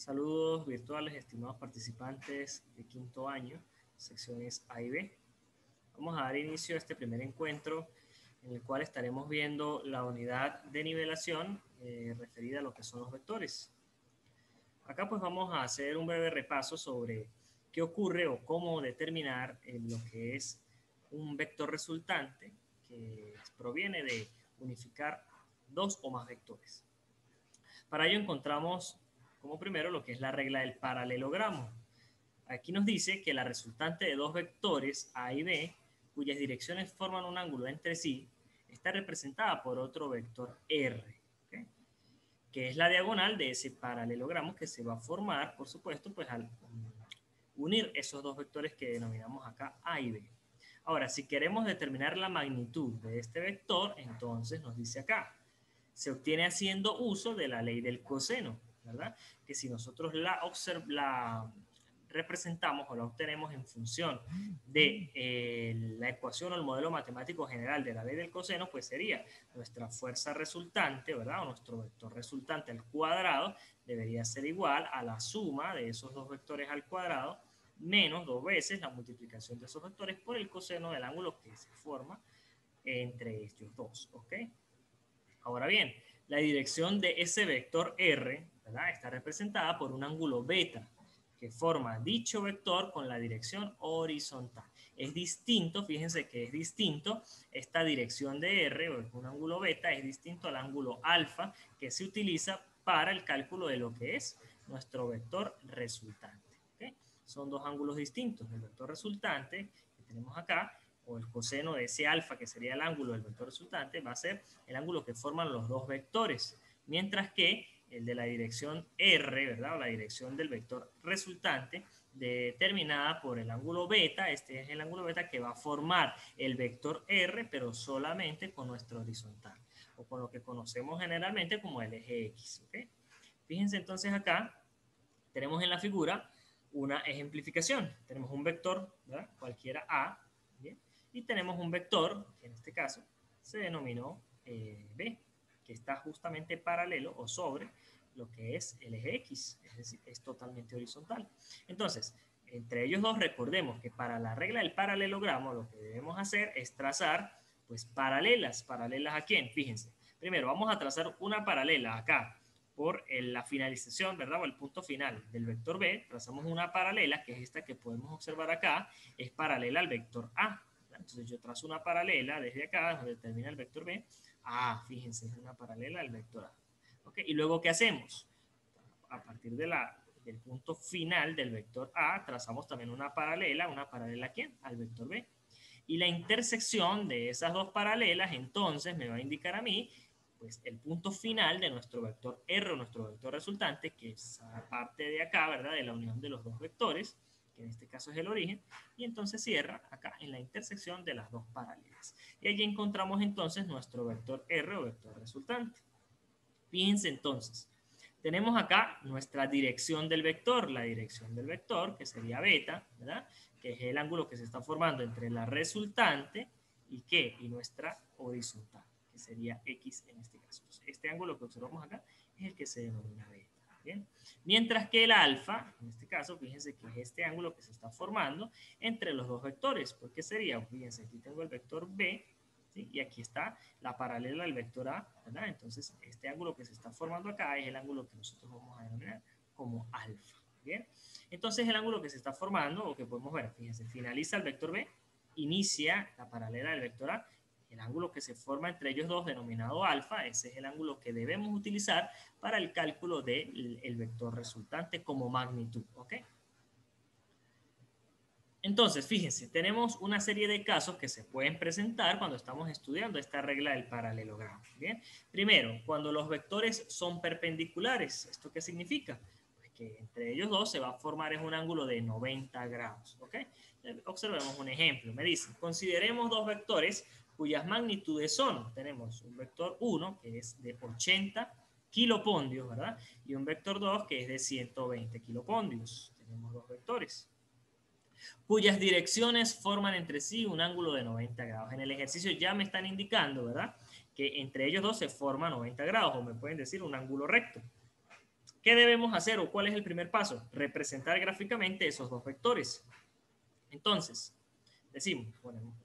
Saludos virtuales, estimados participantes de quinto año, secciones A y B. Vamos a dar inicio a este primer encuentro en el cual estaremos viendo la unidad de nivelación referida a lo que son los vectores. Acá pues vamos a hacer un breve repaso sobre qué ocurre o cómo determinar lo que es un vector resultante que proviene de unificar dos o más vectores. Para ello encontramos como primero lo que es la regla del paralelogramo. Aquí nos dice que la resultante de dos vectores A y B, cuyas direcciones forman un ángulo entre sí, está representada por otro vector R, ¿okay? Que es la diagonal de ese paralelogramo que se va a formar, por supuesto, pues al unir esos dos vectores que denominamos acá A y B. Ahora, si queremos determinar la magnitud de este vector, entonces nos dice acá, se obtiene haciendo uso de la ley del coseno, ¿verdad? Que si nosotros la representamos o la obtenemos en función de la ecuación o el modelo matemático general de la ley del coseno, pues sería nuestra fuerza resultante, ¿verdad? O nuestro vector resultante al cuadrado debería ser igual a la suma de esos dos vectores al cuadrado menos dos veces la multiplicación de esos vectores por el coseno del ángulo que se forma entre ellos dos, ¿ok? Ahora bien, la dirección de ese vector R, ¿verdad?, está representada por un ángulo beta que forma dicho vector con la dirección horizontal. Es distinto, fíjense que es distinto esta dirección de R, o un ángulo beta, es distinto al ángulo alfa que se utiliza para el cálculo de lo que es nuestro vector resultante. ¿Okay? Son dos ángulos distintos. El vector resultante que tenemos acá, o el coseno de ese alfa, que sería el ángulo del vector resultante, va a ser el ángulo que forman los dos vectores, mientras que el de la dirección R, ¿verdad? O la dirección del vector resultante, determinada por el ángulo beta, este es el ángulo beta que va a formar el vector R, pero solamente con nuestro horizontal, o con lo que conocemos generalmente como el eje X, ¿okay? Fíjense entonces acá, tenemos en la figura una ejemplificación. Tenemos un vector, ¿verdad?, cualquiera A, ¿bien?, y tenemos un vector, que en este caso se denominó B, que está justamente paralelo o sobre lo que es el eje X, es decir, es totalmente horizontal. Entonces, entre ellos dos, recordemos que para la regla del paralelogramo lo que debemos hacer es trazar pues paralelas. ¿Paralelas a quién? Fíjense. Primero vamos a trazar una paralela acá por la finalización, ¿verdad? O el punto final del vector B. Trazamos una paralela, que es esta que podemos observar acá, es paralela al vector A. Entonces yo trazo una paralela desde acá, donde termina el vector B. Fíjense, es una paralela al vector A. ¿Okay? Y luego, ¿qué hacemos? A partir del punto final del vector A, trazamos también una paralela ¿a quién? Al vector B. Y la intersección de esas dos paralelas, entonces, me va a indicar a mí pues el punto final de nuestro vector R, o nuestro vector resultante, que es parte de acá, ¿verdad?, de la unión de los dos vectores, que en este caso es el origen, y entonces cierra acá en la intersección de las dos paralelas. Y allí encontramos entonces nuestro vector R, o vector resultante. Fíjense entonces, tenemos acá nuestra dirección del vector, la dirección del vector, que sería beta, ¿verdad?, que es el ángulo que se está formando entre la resultante y ¿qué? Y nuestra horizontal, que sería X en este caso. Entonces, este ángulo que observamos acá es el que se denomina beta. ¿Bien? Mientras que el alfa, en este caso, fíjense que es este ángulo que se está formando entre los dos vectores. ¿Por qué sería? Fíjense, aquí tengo el vector B, ¿sí?, y aquí está la paralela del vector A, ¿verdad? Entonces, este ángulo que se está formando acá es el ángulo que nosotros vamos a denominar como alfa. ¿Bien? Entonces, el ángulo que se está formando, o que podemos ver, fíjense, finaliza el vector B, inicia la paralela del vector A, el ángulo que se forma entre ellos dos, denominado alfa, ese es el ángulo que debemos utilizar para el cálculo del vector resultante como magnitud, ¿ok? Entonces, fíjense, tenemos una serie de casos que se pueden presentar cuando estamos estudiando esta regla del paralelogramo. ¿Bien? Primero, cuando los vectores son perpendiculares. ¿Esto qué significa? Pues que entre ellos dos se va a formar un ángulo de 90 grados. ¿Ok? Observemos un ejemplo. Me dice, consideremos dos vectores cuyas magnitudes son, tenemos un vector 1 que es de 80 kilopondios, ¿verdad? Y un vector 2 que es de 120 kilopondios. Tenemos dos vectores cuyas direcciones forman entre sí un ángulo de 90 grados. En el ejercicio ya me están indicando, ¿verdad?, que entre ellos dos se forma 90 grados, o me pueden decir un ángulo recto. ¿Qué debemos hacer o cuál es el primer paso? Representar gráficamente esos dos vectores. Entonces, decimos, bueno,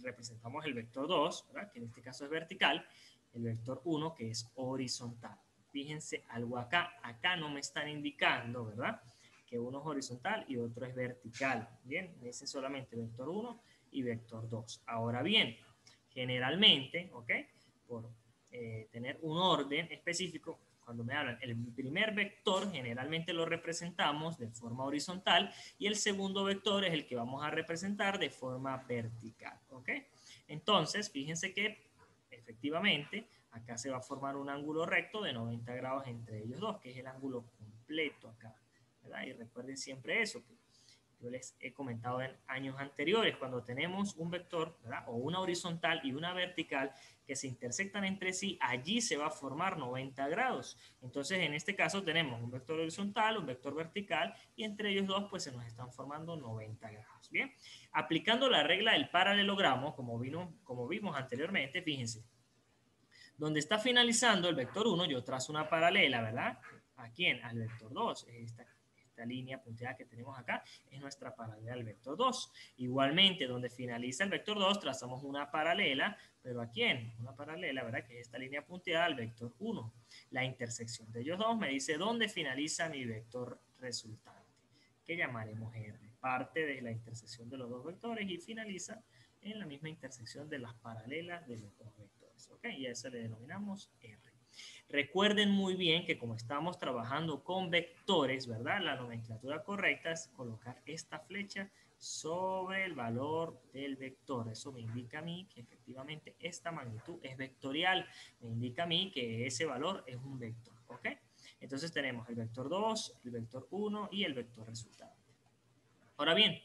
representamos el vector 2, ¿verdad? Que en este caso es vertical, el vector 1, que es horizontal. Fíjense algo acá, acá no me están indicando, ¿verdad? Que uno es horizontal y otro es vertical. Bien, me dicen solamente vector 1 y vector 2. Ahora bien, generalmente, ¿ok? Por tener un orden específico, cuando me hablan, el primer vector generalmente lo representamos de forma horizontal y el segundo vector es el que vamos a representar de forma vertical, ¿ok? Entonces, fíjense que efectivamente acá se va a formar un ángulo recto de 90 grados entre ellos dos, que es el ángulo completo acá, ¿verdad? Y recuerden siempre eso, que yo les he comentado en años anteriores, cuando tenemos un vector, ¿verdad? O una horizontal y una vertical que se intersectan entre sí, allí se va a formar 90 grados. Entonces, en este caso tenemos un vector horizontal, un vector vertical, y entre ellos dos, pues se nos están formando 90 grados. Bien, aplicando la regla del paralelogramo, como vimos anteriormente, fíjense, donde está finalizando el vector 1, yo trazo una paralela, ¿verdad? ¿A quién? Al vector 2. Esta línea punteada que tenemos acá es nuestra paralela al vector 2. Igualmente, donde finaliza el vector 2, trazamos una paralela, pero ¿a quién? Una paralela, ¿verdad? Que es esta línea punteada al vector 1. La intersección de ellos dos me dice dónde finaliza mi vector resultante, que llamaremos R. Parte de la intersección de los dos vectores y finaliza en la misma intersección de las paralelas de los dos vectores. ¿Ok? Y a eso le denominamos R. Recuerden muy bien que como estamos trabajando con vectores, ¿verdad? La nomenclatura correcta es colocar esta flecha sobre el valor del vector. Eso me indica a mí que efectivamente esta magnitud es vectorial. Me indica a mí que ese valor es un vector. ¿Ok? Entonces tenemos el vector 2, el vector 1 y el vector resultante. Ahora bien,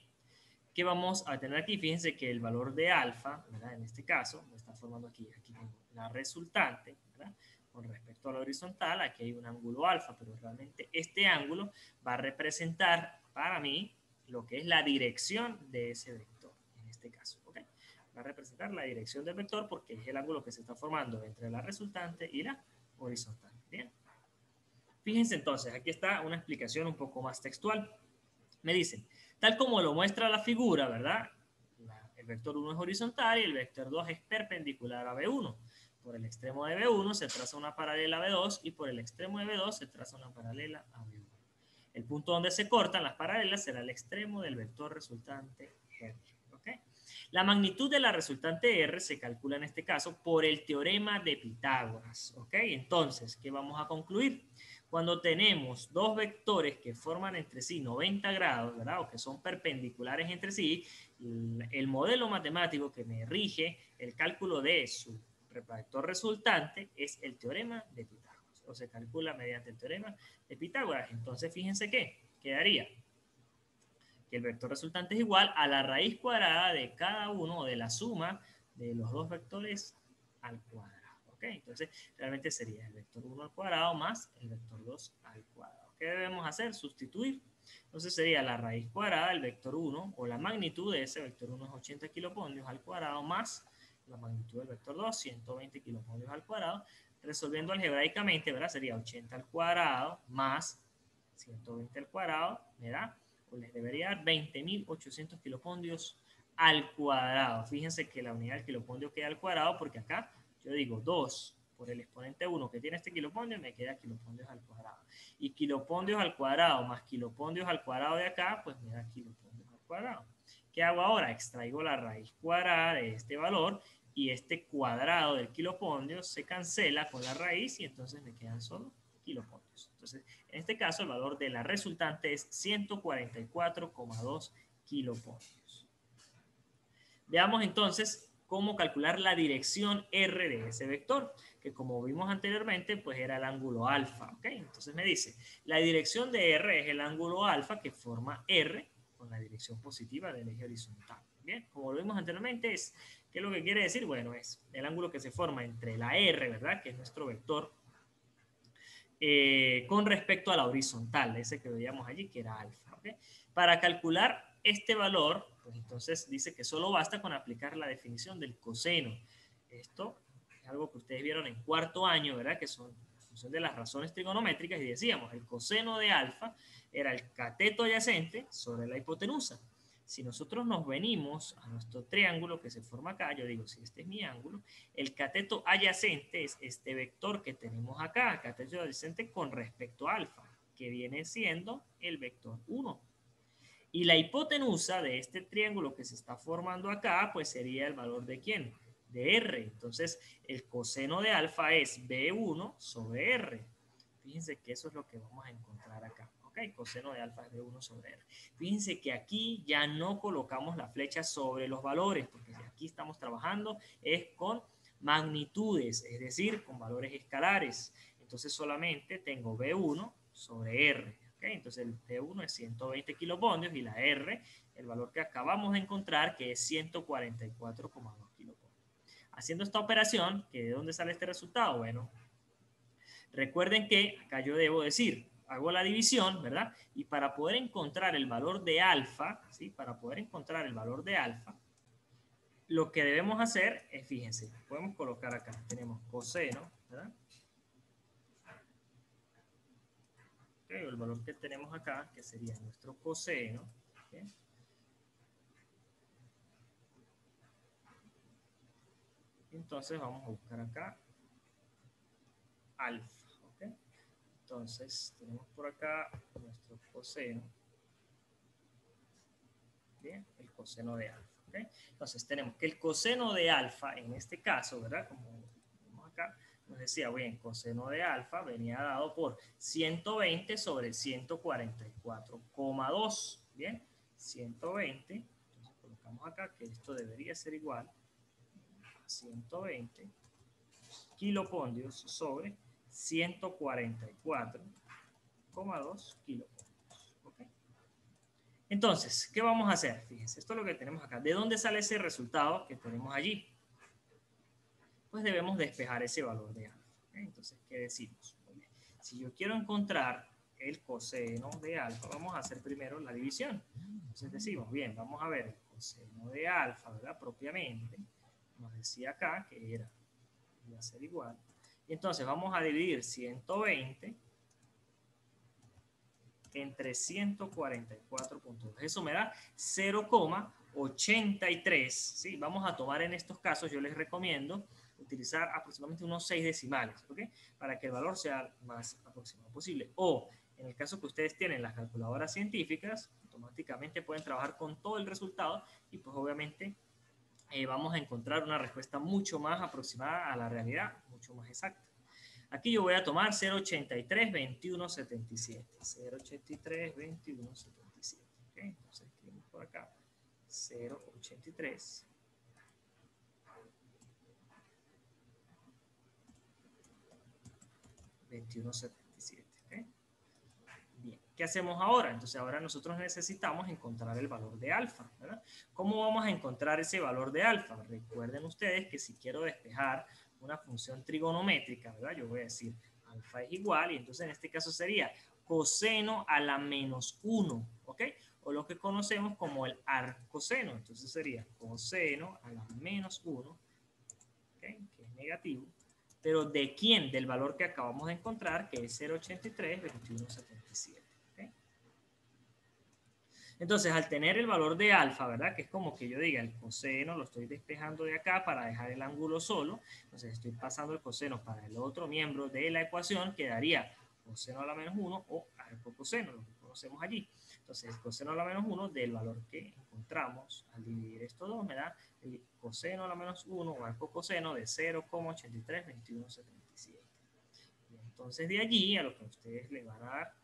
¿qué vamos a tener aquí? Fíjense que el valor de alfa, ¿verdad? En este caso, me está formando aquí tengo la resultante, ¿verdad? Con respecto a la horizontal, aquí hay un ángulo alfa, pero realmente este ángulo va a representar para mí lo que es la dirección de ese vector, en este caso, ¿ok? Va a representar la dirección del vector porque es el ángulo que se está formando entre la resultante y la horizontal, ¿bien? Fíjense entonces, aquí está una explicación un poco más textual. Me dicen, tal como lo muestra la figura, ¿verdad? El vector 1 es horizontal y el vector 2 es perpendicular a B1. Por el extremo de B1 se traza una paralela a B2 y por el extremo de B2 se traza una paralela a B1. El punto donde se cortan las paralelas será el extremo del vector resultante R. ¿Okay? La magnitud de la resultante R se calcula en este caso por el teorema de Pitágoras. ¿Okay? Entonces, ¿qué vamos a concluir? Cuando tenemos dos vectores que forman entre sí 90 grados, ¿verdad? O que son perpendiculares entre sí, el modelo matemático que me rige el cálculo de su vector resultante es el teorema de Pitágoras. O se calcula mediante el teorema de Pitágoras. Entonces, fíjense qué quedaría. Que el vector resultante es igual a la raíz cuadrada de cada uno, o de la suma de los dos vectores al cuadrado. ¿Ok? Entonces, realmente sería el vector 1 al cuadrado más el vector 2 al cuadrado. ¿Qué debemos hacer? Sustituir. Entonces sería la raíz cuadrada del vector 1, o la magnitud de ese vector 1 es 80 kilopondrios al cuadrado, más la magnitud del vector 2, 120 kilopondrios al cuadrado. Resolviendo algebraicamente, ¿verdad? Sería 80 al cuadrado más 120 al cuadrado, ¿verdad? Pues les debería dar 20.800 kilopondrios al cuadrado. Fíjense que la unidad del kilopondio queda al cuadrado porque acá yo digo 2 por el exponente 1 que tiene este kilopondio, me queda kilopondios al cuadrado. Y kilopondios al cuadrado más kilopondios al cuadrado de acá, pues me da kilopondios al cuadrado. ¿Qué hago ahora? Extraigo la raíz cuadrada de este valor y este cuadrado del kilopondio se cancela con la raíz y entonces me quedan solo kilopondios. Entonces, en este caso, el valor de la resultante es 144,2 kilopondios. Veamos entonces cómo calcular la dirección R de ese vector, que como vimos anteriormente, pues era el ángulo alfa. ¿Okay? Entonces me dice, la dirección de R es el ángulo alfa que forma R con la dirección positiva del eje horizontal. Bien, como lo vimos anteriormente, ¿qué es lo que quiere decir? Bueno, es el ángulo que se forma entre la R, ¿verdad? Que es nuestro vector, con respecto a la horizontal, ese que veíamos allí, que era alfa. ¿Okay? Para calcular este valor, pues entonces dice que solo basta con aplicar la definición del coseno. Esto es algo que ustedes vieron en cuarto año, ¿verdad? Que son función de las razones trigonométricas, y decíamos, el coseno de alfa era el cateto adyacente sobre la hipotenusa. Si nosotros nos venimos a nuestro triángulo que se forma acá, yo digo, si este es mi ángulo, el cateto adyacente es este vector que tenemos acá, el cateto adyacente con respecto a alfa, que viene siendo el vector 1. Y la hipotenusa de este triángulo que se está formando acá, pues sería el valor de ¿quién? De R. Entonces, el coseno de alfa es B1 sobre R. Fíjense que eso es lo que vamos a encontrar acá. ¿Ok? Coseno de alfa es B1 sobre R. Fíjense que aquí ya no colocamos la flecha sobre los valores, porque aquí estamos trabajando es con magnitudes, es decir, con valores escalares. Entonces, solamente tengo B1 sobre R. ¿Okay? Entonces el T1 es 120 kilovoltios y la R, el valor que acabamos de encontrar, que es 144,2 kilovoltios. Haciendo esta operación, ¿de dónde sale este resultado? Bueno, recuerden que acá yo debo decir, hago la división, ¿verdad? Y para poder encontrar el valor de alfa, ¿sí? Para poder encontrar el valor de alfa, lo que debemos hacer es, fíjense, podemos colocar acá, tenemos coseno, ¿verdad? Okay, el valor que tenemos acá, que sería nuestro coseno, ¿okay? Entonces vamos a buscar acá alfa, ¿okay? Entonces tenemos por acá nuestro coseno, bien, el coseno de alfa, ¿okay? Entonces tenemos que el coseno de alfa, en este caso, ¿verdad? Como vemos acá, nos decía, bien, coseno de alfa venía dado por 120 sobre 144,2, bien, 120, entonces colocamos acá que esto debería ser igual a 120 kilopondios sobre 144,2 kilopondios. ¿Okay? Entonces, ¿qué vamos a hacer? Fíjense, esto es lo que tenemos acá. ¿De dónde sale ese resultado que tenemos allí? Pues debemos despejar ese valor de alfa. ¿Okay? Entonces, ¿qué decimos? Si yo quiero encontrar el coseno de alfa, vamos a hacer primero la división. Entonces decimos, bien, vamos a ver el coseno de alfa, ¿verdad? Propiamente, nos decía acá que iba a ser igual. Y entonces vamos a dividir 120 entre 144,2. Eso me da 0,83. ¿Sí? Vamos a tomar en estos casos, yo les recomiendo utilizar aproximadamente unos 6 decimales, ¿ok? Para que el valor sea más aproximado posible. O en el caso que ustedes tienen las calculadoras científicas, automáticamente pueden trabajar con todo el resultado y pues obviamente vamos a encontrar una respuesta mucho más aproximada a la realidad, mucho más exacta. Aquí yo voy a tomar 0,83, 21,77. 0,83, 21,77. ¿Okay? Entonces escribimos por acá 0,83. 21,77. ¿Okay? Bien, ¿qué hacemos ahora? Entonces ahora nosotros necesitamos encontrar el valor de alfa, ¿verdad? ¿Cómo vamos a encontrar ese valor de alfa? Recuerden ustedes que si quiero despejar una función trigonométrica, ¿verdad? Yo voy a decir alfa es igual, y entonces en este caso sería coseno a la menos 1, ¿ok? O lo que conocemos como el arccoseno. Entonces sería coseno a la menos 1, ¿ok? Que es negativo. Pero ¿de quién? Del valor que acabamos de encontrar, que es 0,83, 21,77. ¿Okay? Entonces, al tener el valor de alfa, ¿verdad? Que es como que yo diga, el coseno lo estoy despejando de acá para dejar el ángulo solo. Entonces, estoy pasando el coseno para el otro miembro de la ecuación, quedaría coseno a la menos 1 o arccoseno, lo que conocemos allí. Entonces, el coseno a la menos 1 del valor que encontramos al dividir estos dos me da el coseno a la menos 1 o arccoseno de 0,832177. Entonces, de allí a lo que ustedes le van a dar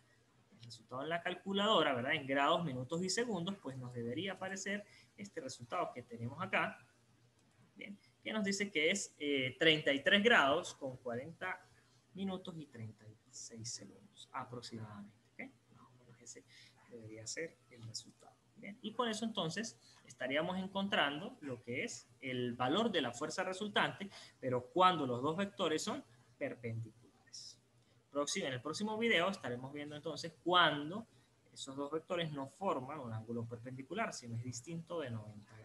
el resultado en la calculadora, ¿verdad? En grados, minutos y segundos, pues nos debería aparecer este resultado que tenemos acá, ¿bien? Que nos dice que es 33 grados con 40 minutos y 36 segundos aproximadamente. ¿Okay? Más o menos ese debería ser el resultado. ¿Bien? Y con eso entonces estaríamos encontrando lo que es el valor de la fuerza resultante, pero cuando los dos vectores son perpendiculares. En el próximo video estaremos viendo entonces cuando esos dos vectores no forman un ángulo perpendicular, sino es distinto de 90 grados.